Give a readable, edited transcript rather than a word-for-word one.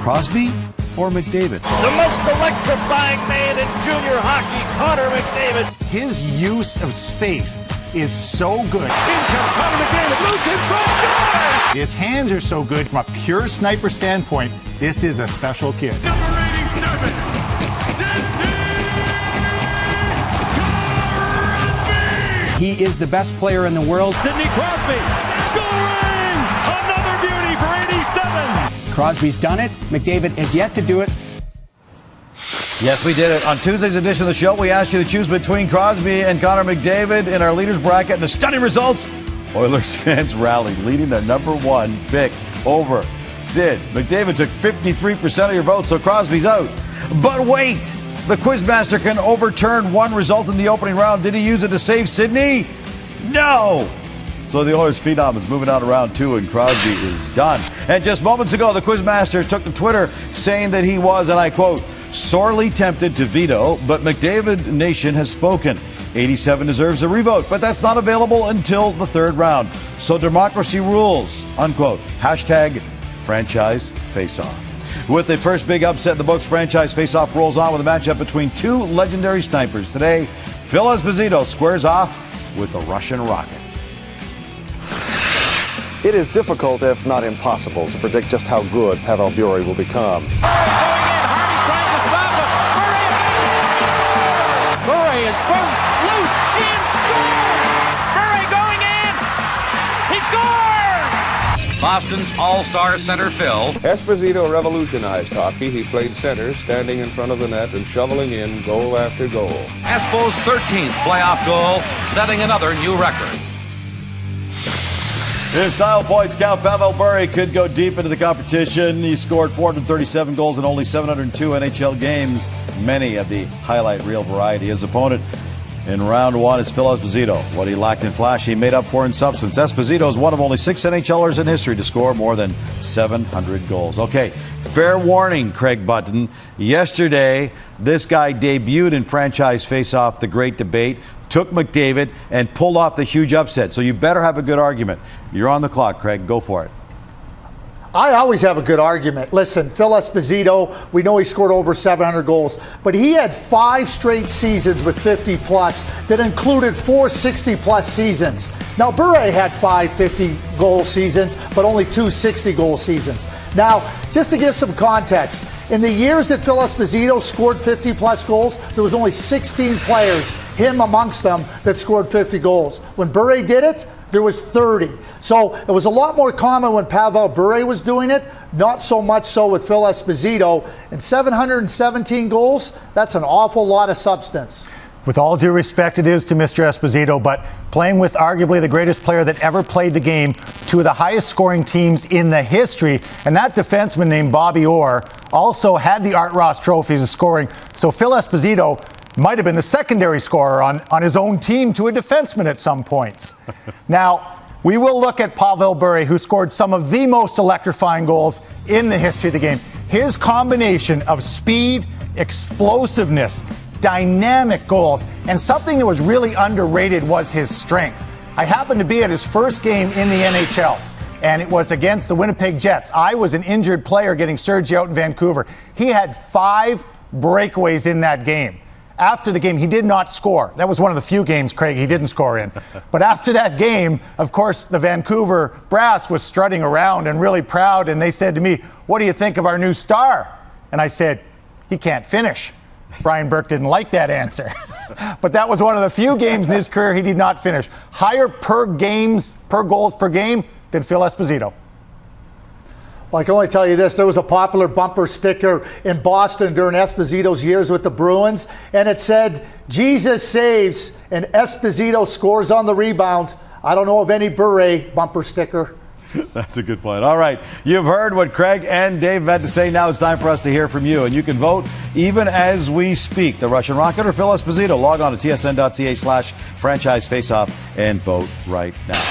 Crosby or McDavid? The most electrifying man in junior hockey, Connor McDavid. His use of space is so good. In comes Connor McDavid, loose in front, scores! His hands are so good from a pure sniper standpoint. This is a special kid. Number 87, Sidney Crosby! He is the best player in the world. Sidney Crosby, scoring! Another beauty for 87! Crosby's done it. McDavid has yet to do it. Yes, we did it. On Tuesday's edition of the show, we asked you to choose between Crosby and Connor McDavid in our leaders bracket. And the stunning results, Oilers fans rallied, leading their number one pick over Sid. McDavid took 53% of your votes, so Crosby's out. But wait, the Quizmaster can overturn one result in the opening round. Did he use it to save Sydney? No! So the Oilers phenom is moving on to round two, and Crosby is done. And just moments ago, the Quizmaster took to Twitter saying that he was, and I quote, sorely tempted to veto, but McDavid Nation has spoken. 87 deserves a revote, but that's not available until the third round. So democracy rules, unquote. Hashtag Franchise Faceoff. With the first big upset in the books, Franchise Faceoff rolls on with a matchup between two legendary snipers. Today, Phil Esposito squares off with the Russian Rocket. It is difficult, if not impossible, to predict just how good Pavel Bure will become. Bure is boom, loose, in, score! Bure going in! He scored! Boston's all-star center Phil. Esposito revolutionized hockey. He played center, standing in front of the net and shoveling in goal after goal. Espo's 13th playoff goal, setting another new record. His style points count. Pavel Bure could go deep into the competition. He scored 437 goals in only 702 NHL games, many of the highlight reel variety. His opponent in round one is Phil Esposito. What he lacked in flash, he made up for in substance. Esposito is one of only 6 NHLers in history to score more than 700 goals. Okay, fair warning, Craig Button. Yesterday, this guy debuted in Franchise Faceoff, the great debate, took McDavid and pulled off the huge upset. So you better have a good argument. You're on the clock, Craig. Go for it. I always have a good argument. Listen, Phil Esposito, we know he scored over 700 goals, but he had 5 straight seasons with 50-plus that included 4 60-plus seasons. Now, Bure had 5 50-goal seasons, but only 2 60-goal seasons. Now, just to give some context, in the years that Phil Esposito scored 50-plus goals, there was only 16 players, him amongst them, that scored 50 goals. When Bure did it, there was 30. So it was a lot more common when Pavel Bure was doing it, not so much so with Phil Esposito. And 717 goals, that's an awful lot of substance. With all due respect, it is to Mr. Esposito, but playing with arguably the greatest player that ever played the game, 2 of the highest scoring teams in the history, and that defenseman named Bobby Orr also had the Art Ross trophies of scoring. So Phil Esposito might have been the secondary scorer on his own team to a defenseman at some points. Now, we will look at Pavel Bure, who scored some of the most electrifying goals in the history of the game. His combination of speed, explosiveness, dynamic goals, and something that was really underrated was his strength. I happened to be at his first game in the NHL, and it was against the Winnipeg Jets. I was an injured player getting surgery out in Vancouver. He had 5 breakaways in that game. After the game, he did not score. That was one of the few games, Craig, he didn't score in. But after that game, of course, the Vancouver brass was strutting around and really proud, and they said to me, "What do you think of our new star?" And I said, "He can't finish." Brian Burke didn't like that answer. But that was one of the few games in his career he did not finish. Higher per goals per game than Phil Esposito. Well, I can only tell you this. There was a popular bumper sticker in Boston during Esposito's years with the Bruins, and it said, "Jesus saves and Esposito scores on the rebound." I don't know of any Bure bumper sticker. That's a good point. All right. You've heard what Craig and Dave had to say. Now it's time for us to hear from you. And you can vote even as we speak. The Russian Rocket or Phil Esposito. Log on to tsn.ca/franchise faceoff and vote right now.